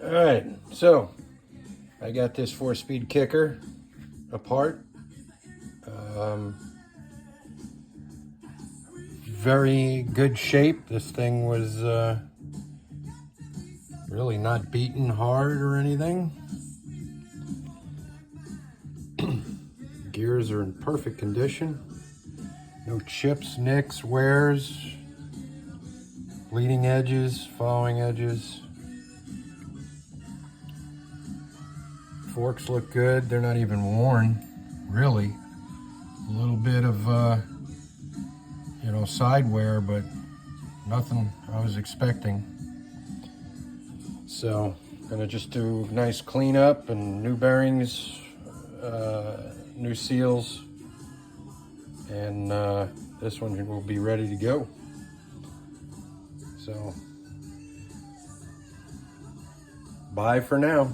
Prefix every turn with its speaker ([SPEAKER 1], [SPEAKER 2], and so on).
[SPEAKER 1] All right, so I got this 4-speed kicker apart. Very good shape. This thing was really not beaten hard or anything. Gears are in perfect condition. No chips, nicks, wears, bleeding edges, following edges. Forks look good. They're not even worn, really. A little bit of, side wear, but nothing I was expecting. So, gonna just do nice cleanup and new bearings, new seals, and this one will be ready to go. So, bye for now.